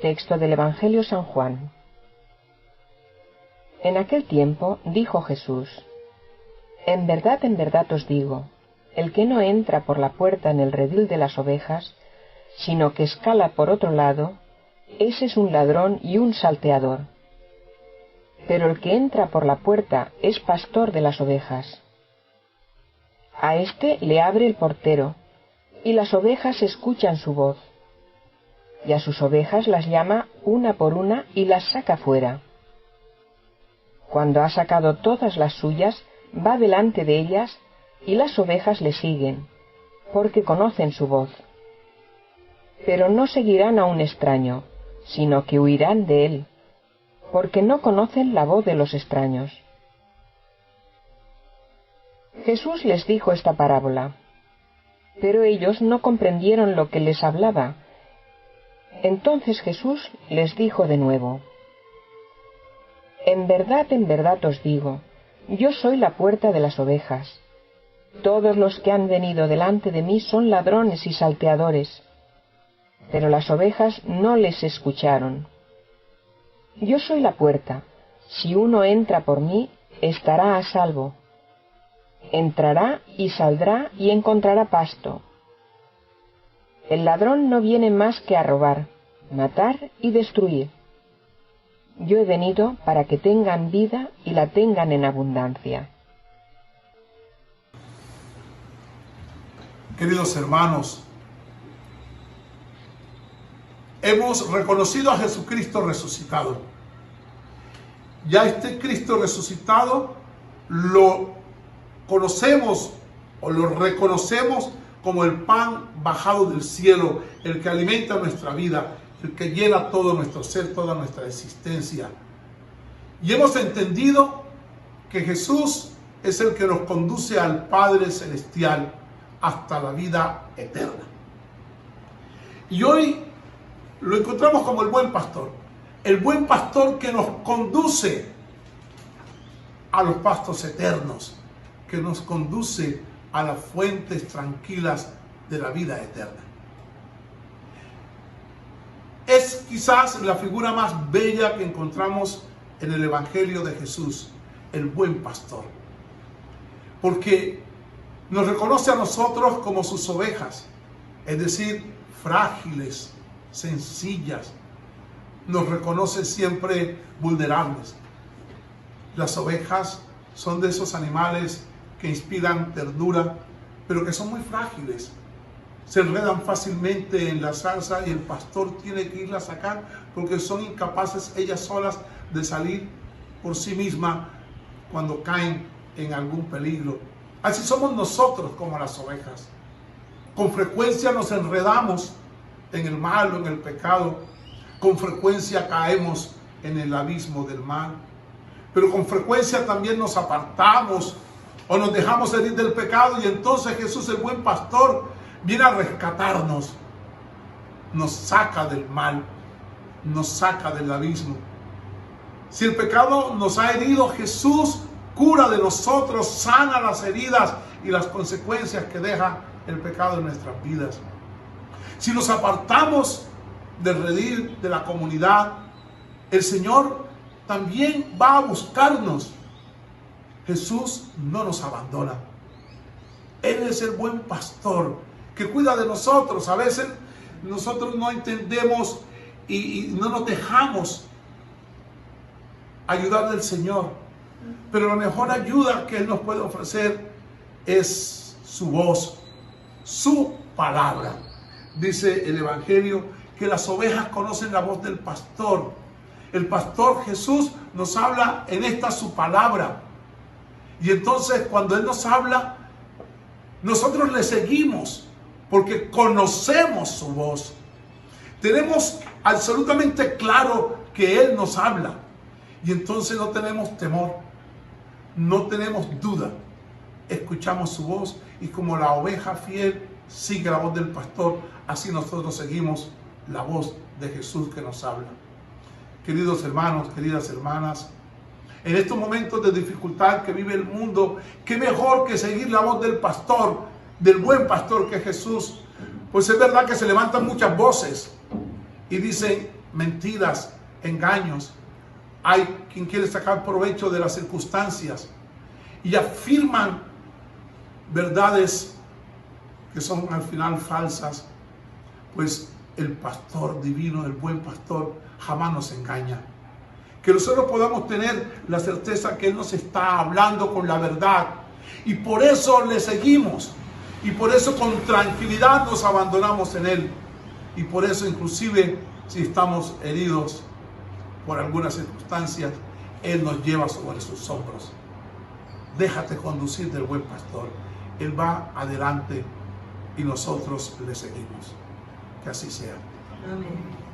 Texto del Evangelio San Juan. En aquel tiempo dijo Jesús: en verdad os digo, el que no entra por la puerta en el redil de las ovejas, sino que escala por otro lado, ese es un ladrón y un salteador. Pero el que entra por la puerta es pastor de las ovejas. A éste le abre el portero, y las ovejas escuchan su voz. Y a sus ovejas las llama una por una y las saca fuera. Cuando ha sacado todas las suyas, va delante de ellas, y las ovejas le siguen, porque conocen su voz. Pero no seguirán a un extraño, sino que huirán de él, porque no conocen la voz de los extraños. Jesús les dijo esta parábola, pero ellos no comprendieron lo que les hablaba. Entonces Jesús les dijo de nuevo: en verdad os digo, yo soy la puerta de las ovejas. Todos los que han venido delante de mí son ladrones y salteadores, pero las ovejas no les escucharon. Yo soy la puerta. Si uno entra por mí, estará a salvo. Entrará y saldrá y encontrará pasto. El ladrón no viene más que a robar, matar y destruir. Yo he venido para que tengan vida y la tengan en abundancia. Queridos hermanos, hemos reconocido a Jesucristo resucitado. Ya este Cristo resucitado lo conocemos o lo reconocemos como el pan bajado del cielo, el que alimenta nuestra vida, el que llena todo nuestro ser, toda nuestra existencia. Y hemos entendido que Jesús es el que nos conduce al Padre Celestial hasta la vida eterna. Y hoy lo encontramos como el buen pastor que nos conduce a los pastos eternos, que nos conduce a las fuentes tranquilas de la vida eterna. Es quizás la figura más bella que encontramos en el Evangelio de Jesús, el buen pastor, porque nos reconoce a nosotros como sus ovejas, es decir, frágiles, sencillas. Nos reconoce siempre vulnerables. Las ovejas son de esos animales que inspiran ternura, pero que son muy frágiles. Se enredan fácilmente en la zarza y el pastor tiene que irla a sacar porque son incapaces ellas solas de salir por sí mismas cuando caen en algún peligro. Así somos nosotros como las ovejas. Con frecuencia nos enredamos en el mal o en el pecado. Con frecuencia caemos en el abismo del mal. Pero con frecuencia también nos apartamos o nos dejamos herir del pecado, y entonces Jesús, el buen pastor, viene a rescatarnos. Nos saca del mal, nos saca del abismo. Si el pecado nos ha herido, Jesús cura de nosotros, sana las heridas y las consecuencias que deja el pecado en nuestras vidas. Si nos apartamos del redil de la comunidad, el Señor también va a buscarnos. Jesús no nos abandona. Él es el buen pastor que cuida de nosotros. A veces nosotros no entendemos y no nos dejamos ayudar del Señor. Pero la mejor ayuda que Él nos puede ofrecer es su voz, su palabra. Dice el Evangelio que las ovejas conocen la voz del pastor. El pastor Jesús nos habla en esta su palabra. Y entonces cuando Él nos habla, nosotros le seguimos porque conocemos su voz. Tenemos absolutamente claro que Él nos habla. Y entonces no tenemos temor, no tenemos duda. Escuchamos su voz y como la oveja fiel sigue la voz del pastor, así nosotros seguimos la voz de Jesús que nos habla. Queridos hermanos, queridas hermanas, en estos momentos de dificultad que vive el mundo, qué mejor que seguir la voz del pastor, del buen pastor que es Jesús. Pues es verdad que se levantan muchas voces y dicen: mentiras, engaños. Hay quien quiere sacar provecho de las circunstancias y afirman verdades que son al final falsas. Pues el pastor divino, el buen pastor, jamás nos engaña. Que nosotros podamos tener la certeza que Él nos está hablando con la verdad. Y por eso le seguimos. Y por eso con tranquilidad nos abandonamos en Él. Y por eso inclusive si estamos heridos por algunas circunstancias, Él nos lleva sobre sus hombros. Déjate conducir del buen pastor. Él va adelante y nosotros le seguimos. Que así sea. Amén.